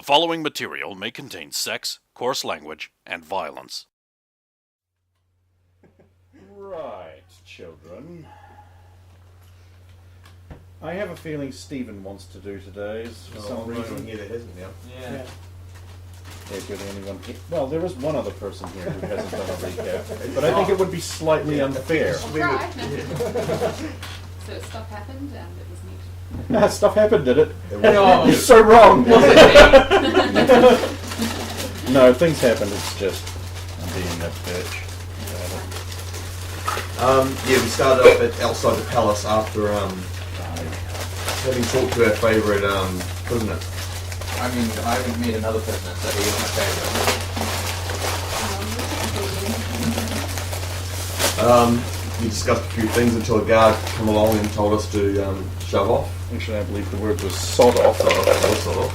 following material may contain sex, coarse language, and violence. Right, children. I have a feeling Stephen wants to do today's for some reason. Yeah, that hasn't now. Yeah, you're the only one here. Well, there is one other person here who hasn't done a recap, but I think it would be slightly unfair. I'll try. So stuff happened and it was neat. Stuff happened, did it? No. You're so wrong. Was it No, things happened. It's just I'm being that bitch. Yeah, we started off at outside the palace after having talked to our favourite prisoner. I mean, I haven't met another prisoner, so he's my favourite. We discussed a few things until a guard came along and told us to shove off. Actually, I believe the word was sod off. Sod off.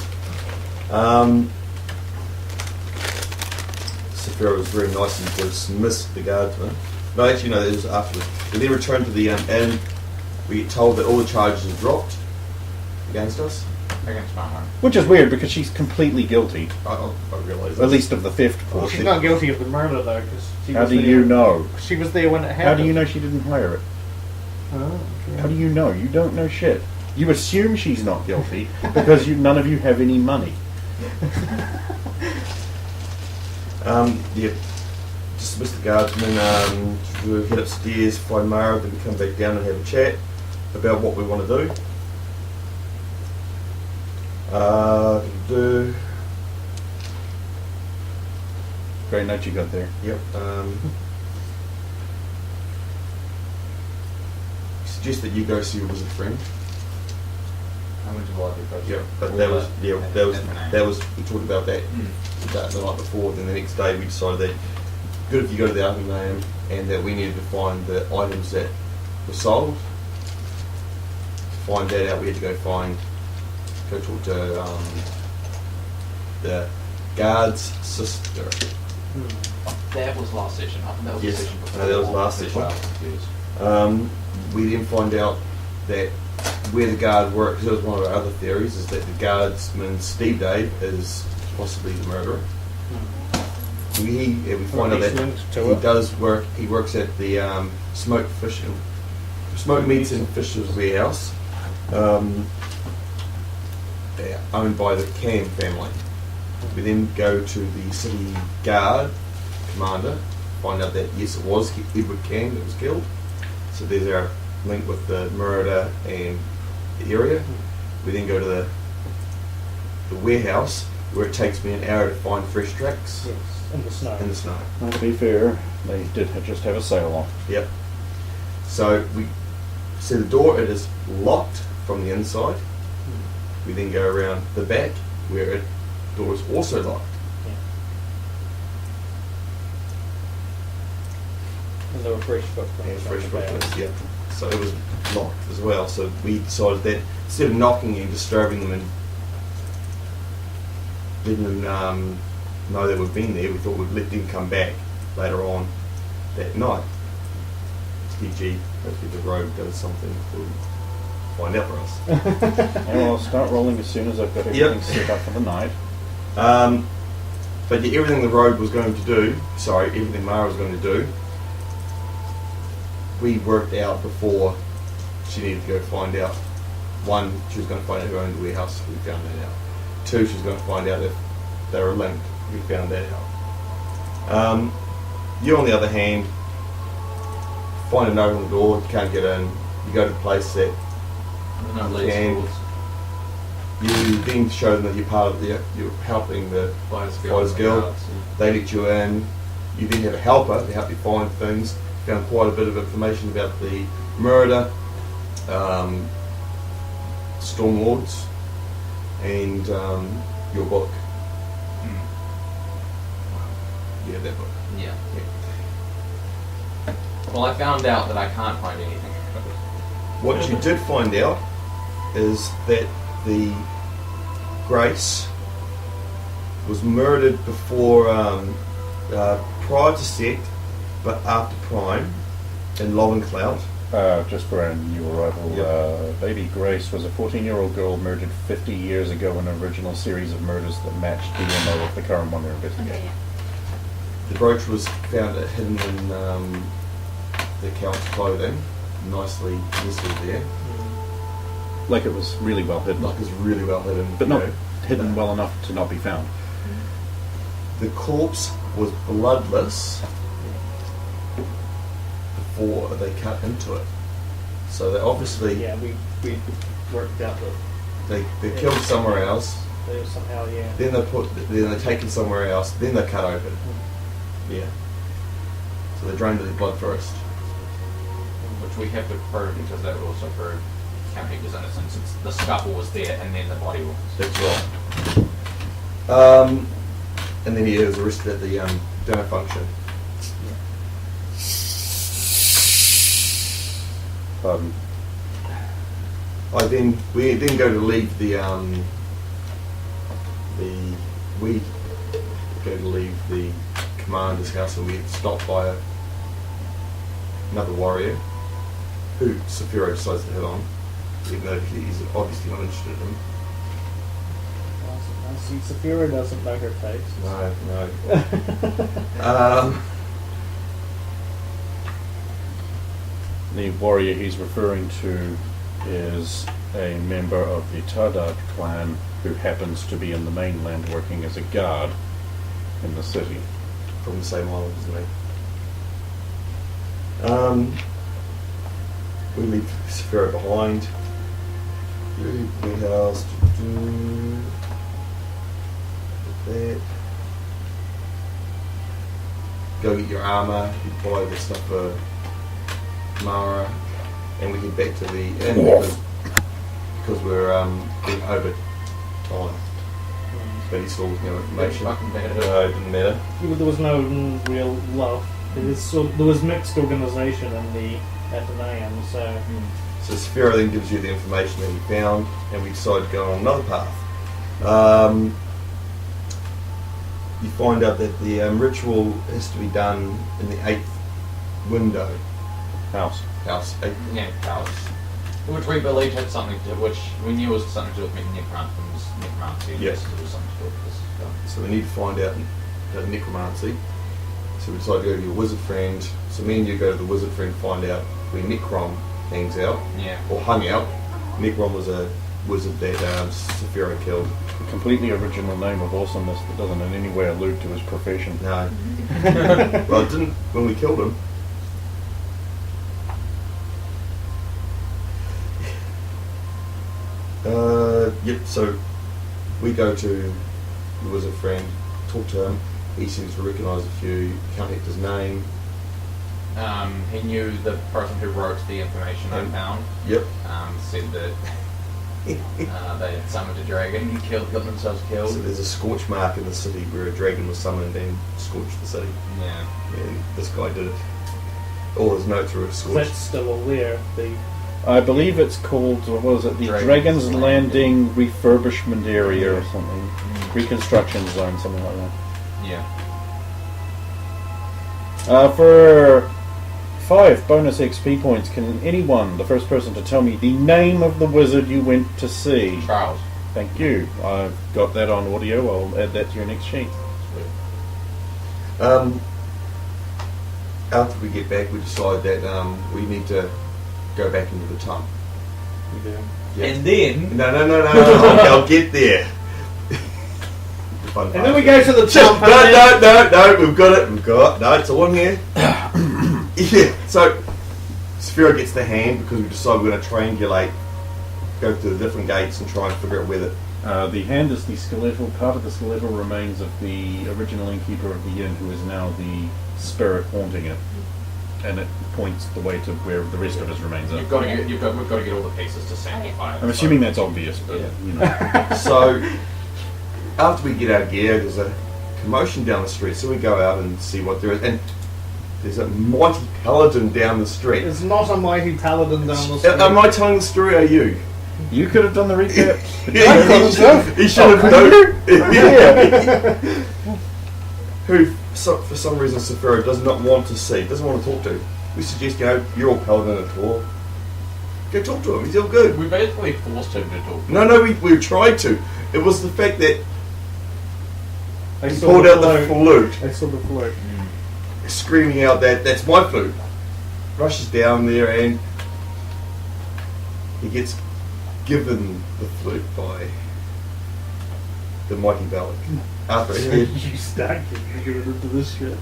Saphira was very nice and dismissed the guardsman. No, actually, no, it was afterwards. We then returned to the inn. We get told that all the charges have dropped against us. Against my home. Which is weird because she's completely guilty, I realise that. at least of the theft Well, portion. she's not guilty of the murder though, because How do you know? She was there when it happened. How do you know she didn't hire it? Oh, okay. How do you know? You don't know shit. You assume she's not guilty because none of you have any money. Yeah, dismissed the guardsman, we'll head upstairs, find Mara, then we come back down and have a chat about what we want to do. Great note you got there. Yep. Suggest that you go see your wizard friend. I went to the library first. Yeah, but that was we talked about that the night before. Then the next day we decided that good if you go to the Archival and that we needed to find the items that were sold. To find that out, we had to go talk to the guard's sister. That was last session. I think that was Yes, the session before. no, that was last session. I was confused. We then find out that where the guard works, because that was one of our other theories, is that the guardsman Steve Dave is possibly the murderer. We find out that he does work. He works at the smoked meats and fishes warehouse, owned by the Cam family. We then go to the city guard commander, find out that yes, it was Edward Cam that was killed. So there's our link with the murder and the area. We then go to the warehouse where it takes me an hour to find fresh tracks Yes, in the snow. in the snow. Well, to be fair, they did just have a sale on. Yep. So we see the door, it is locked from the inside. We then go around the back where the door is also locked. And there were fresh footprints. And fresh on the bed. footprints, yeah. So it was locked as well. So we decided that instead of knocking and disturbing them and letting them know that we've been there, we thought we'd let them come back later on that night. TG, hopefully the road does something to find out for us. And I'll start rolling as soon as I've got everything set up for the night. But yeah, everything the road was going to do, everything Mara was going to do, we worked out before she needed to go find out. One, she was going to find out who owned the warehouse, we found that out. Two, she was going to find out if they were linked, we found that out. You, on the other hand, find a note on the door, you can't get in, you go to the place that No you leads can. towards You then show them that you're part of you're helping the Fighters Fighters Guild. They let you in. You then have a helper to help you find things. Found quite a bit of information about the murder, Stormlords, and your book. Yeah, that book. Yeah. Well, I found out that I can't find anything. What you did find out is that the Grace was murdered before, prior to set, but after Prime in Lovencloud, just for our new arrival, Yep. Baby Grace was a 14-year-old girl murdered 50 years ago in an original series of murders that matched the MO of the current one they're Okay, investigating. yeah. The brooch was found hidden in the count's clothing, nicely nestled there. Like it was really well hidden, Like it's really well hidden. but you not know. hidden well enough to not be found. The corpse was bloodless before they cut into it. So they obviously Yeah, we worked out that they killed somewhere else. they somehow, yeah. Then they take it somewhere else. Then they cut open. Yeah. So they drained the blood first. Which we have to prove because that would also prove Count Hector's innocence since the scuffle was there and then the body was. That's right. And then he was arrested at the dinner function. Pardon. We then go to leave the commander's house, and we get stopped by another warrior who Saphira decides to hit on, even though he's obviously not interested in him. See, Saphira doesn't know her face. No. The warrior he's referring to is a member of the Tardad clan who happens to be in the mainland working as a guard in the city. From the same island, isn't he? We leave Saphira behind. We house that. Go get your armour, you buy the stuff for Mara, and we head back to the inn because we're being over time. But he still has no information. Fucking bad. No, it didn't matter. There was no real love. There was mixed organisation in the Athenaeum, so So Saphira then gives you the information that he found, and we decide to go on another path. You find out that the ritual has to be done in the 8th window House. house. Yeah, house. Which we believed had something to which we knew was something to do with necromancy. Yeah. Yes, it was something to do with this. So we need to find out the necromancy. So we decide to go to your wizard friend. So me and you go to the wizard friend, find out where Necrom hangs out, Yeah. or hung out. Necrom was a wizard that Saphira killed. A completely original name of awesomeness that doesn't in any way allude to his profession. No. Well, it didn't when we killed him. Yep, so we go to the wizard friend, talk to him. He seems to recognise a few, can't hit his name. He knew the person who wrote the information I found. Yep. Said that they had summoned a dragon and got themselves killed. So there's a scorch mark in the city where a dragon was summoned and scorched the city. Yeah. And this guy did it. All his notes were scorched. that's still all there. I believe it's called, what was it, the Dragon's Dragon's Landing Refurbishment Area or something. Reconstruction Zone, something like that. Yeah. For 5 bonus XP points, can anyone, the first person to tell me the name of the wizard you went to see? Charles. Thank you. I've got that on audio. I'll add that to your next sheet. After we get back, we decide that we need to go back into the tunnel. We do. Yeah. And then No, I'll get there. The fun And part. then we go to the top. No, we've got it. No, it's all in here. Yeah, so Saphira gets the hand because we decide we're going to triangulate, go through the different gates and try and figure out where The hand is the skeletal, part of the skeletal remains of the original innkeeper of the inn, who is now the spirit haunting it. And it points the way to where the rest of his remains are. we've got to get all the pieces to sanctify it. I'm assuming that's obvious, but, you know. So after we get our gear, there's a commotion down the street, so we go out and see what there is. And there's a mighty paladin down the street. It's not a mighty paladin down the street. Am I telling the story or are you? You could have done the recap. He should have done. Yeah. Who, for some reason, Saphira does not want to see, doesn't want to talk to. We suggest, you're all paladin at all. Go talk to him. He's all good. We basically forced him to talk. No, we tried to. It was the fact that I he saw pulled the out the flute, I saw the flute. screaming out that's my flute. Rushes down there and he gets given the flute by the mighty Balak. After he You start getting into this shit.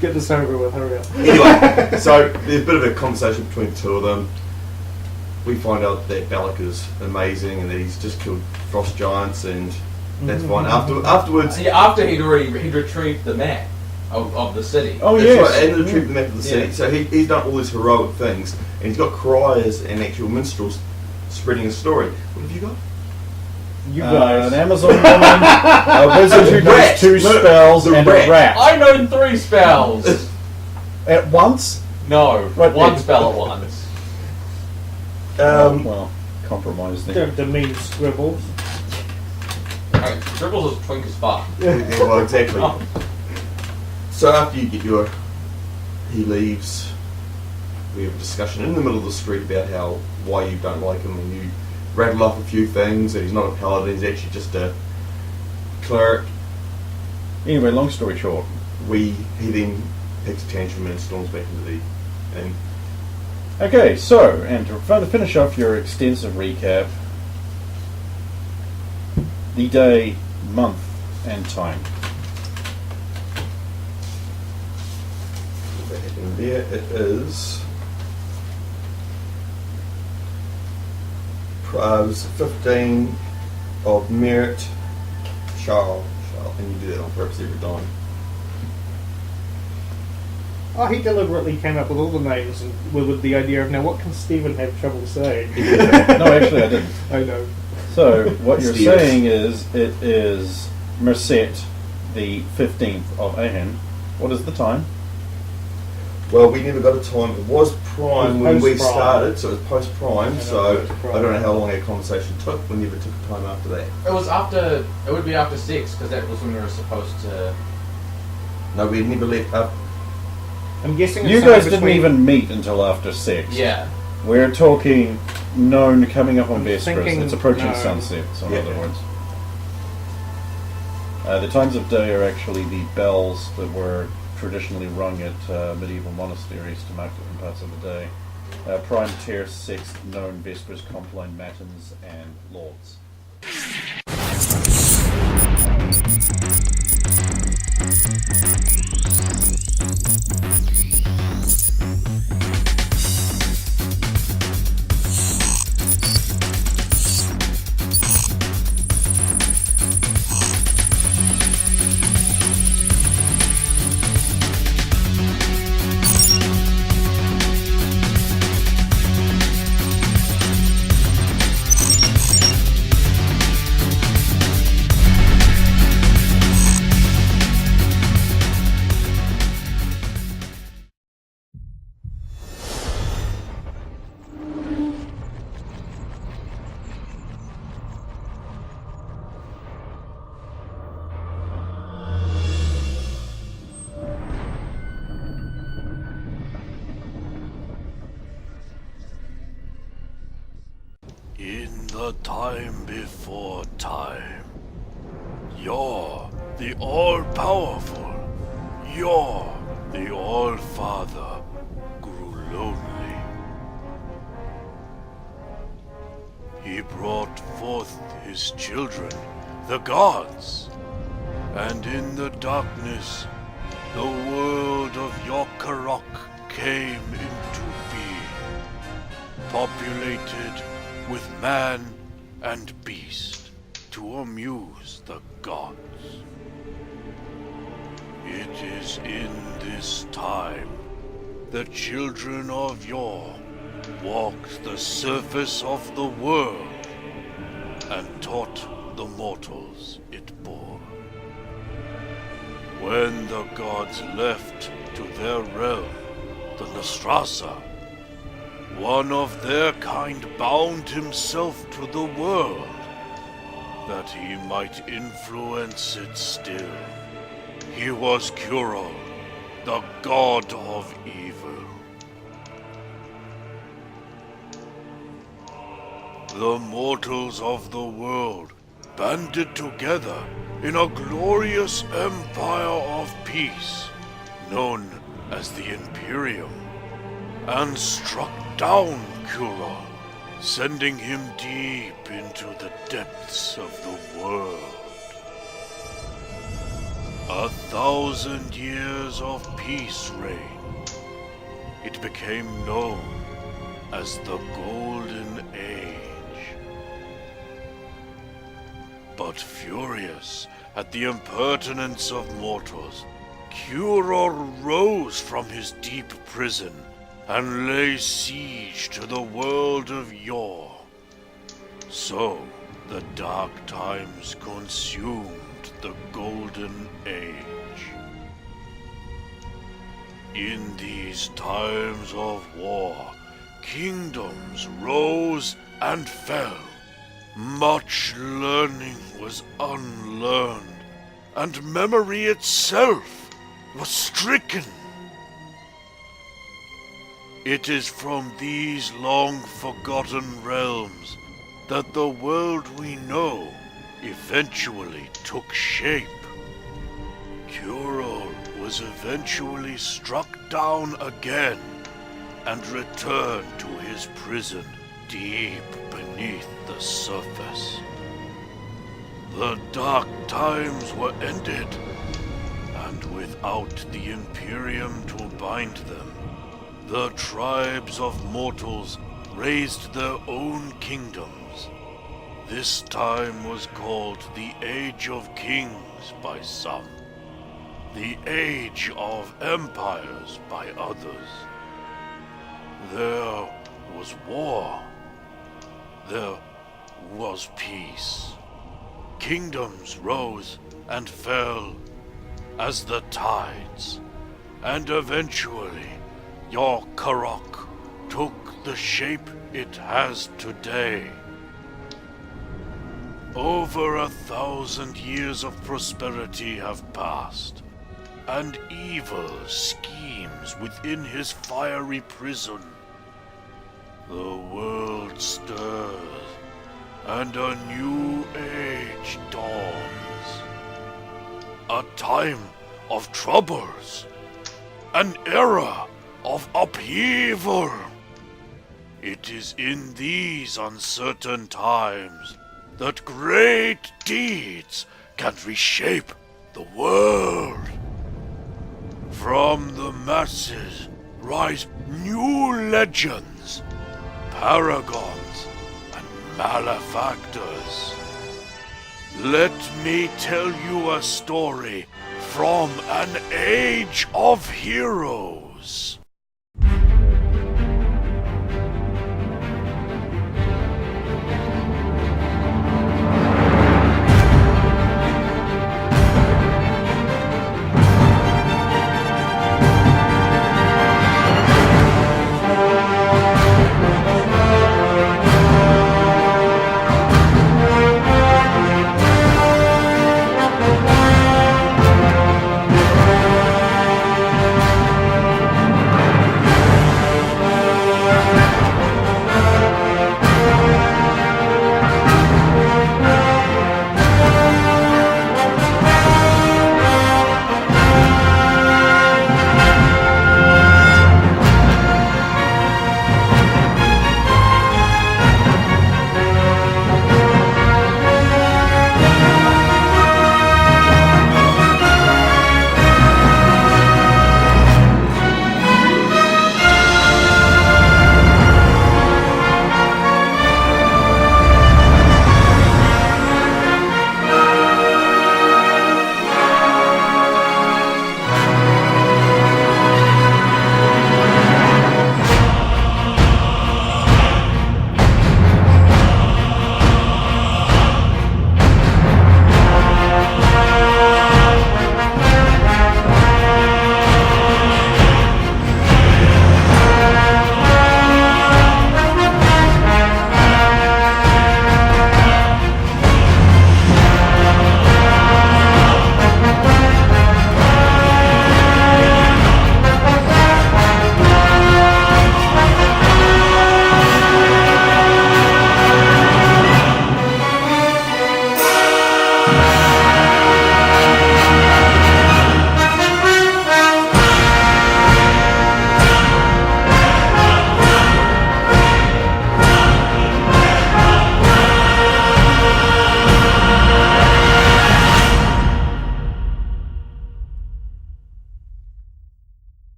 Get this over with, hurry up. Anyway, so there's a bit of a conversation between the two of them. We find out that Balak is amazing and that he's just killed frost giants, and that's fine. Afterwards, Yeah, after he'd retrieved the map of the city. Oh, that's yes. right, and retrieved the map of the city. Yeah. So he's done all these heroic things, and he's got criers and actual minstrels spreading his story. What have you got? You guys. An Amazon woman, a wizard who Rat. does 2 No, spells, the and rat. a rat. I know 3 spells. At once? No, Right, one yeah. spell at once. Well, compromise then. Don't demean scribbles. Okay, Dribbles is twink as fuck. Yeah, well, exactly. Oh. So after you get he leaves. We have a discussion in the middle of the street about why you don't like him, and you rattle off a few things. That he's not a paladin; he's actually just a cleric. Anyway, long story short, He then takes a tantrum and storms back into the inn. okay, so, and to finish off your extensive recap, the day, month, and time. What happened there? It is. It was 15 of merit, Charles, and you do that on purpose every time. Oh, he deliberately came up with all the names and with the idea of, now what can Stephen have trouble saying? No, actually I didn't. I know. So, what you're Steers. saying is, it is Merced, the 15th of Ahan. What is the time? Well, we never got a time. It was prime It was when we post-prime. started, so it was post-prime. know, So post-prime. I don't know how long our conversation took. We never took a time after that. It was after. It would be after 6 because that was when we were supposed to. No, we never left up. I'm guessing it's You somewhere guys didn't between- even meet until after 6. Yeah. We're talking noon coming up on I'm Vespers. thinking It's approaching no. sunset, so in Yeah. other words. The times of day are actually the bells that were traditionally rung at medieval monasteries to mark different parts of the day. Prime, Terce, Sixth, Known, Vespers, Compline, Matins, and Lords. In the time before time, you're the all-powerful, you're the All-Father, grew lonely. He brought forth his children, the gods, and in the darkness, the world of your Karroc came into being, populated with man and beast to amuse the gods. It is in this time the children of yore walked the surface of the world and taught the mortals it bore. When the gods left to their realm, the Nostrasa, one of their kind bound himself to the world, that he might influence it still. He was Kurol, the god of evil. The mortals of the world banded together in a glorious empire of peace, known as the Imperium, and struck down Karroc, sending him deep into the depths of the world. 1,000 years of peace reigned. It became known as the Golden Age. But furious at the impertinence of mortals, Karroc rose from his deep prison and lay siege to the world of yore. So the dark times consumed the Golden Age. In these times of war, kingdoms rose and fell. Much learning was unlearned, and memory itself was stricken. It is from these long-forgotten realms that the world we know eventually took shape. Karroc was eventually struck down again and returned to his prison deep beneath the surface. The dark times were ended, and without the Imperium to bind them, the tribes of mortals raised their own kingdoms. This time was called the Age of Kings by some, the Age of Empires by others. There was war. There was peace. Kingdoms rose and fell as the tides, and eventually your Karroc took the shape it has today. Over 1,000 years of prosperity have passed, and evil schemes within his fiery prison. The world stirs, and a new age dawns. A time of troubles, an era of upheaval. It is in these uncertain times that great deeds can reshape the world. From the masses rise new legends, paragons, and malefactors. Let me tell you a story from an age of heroes.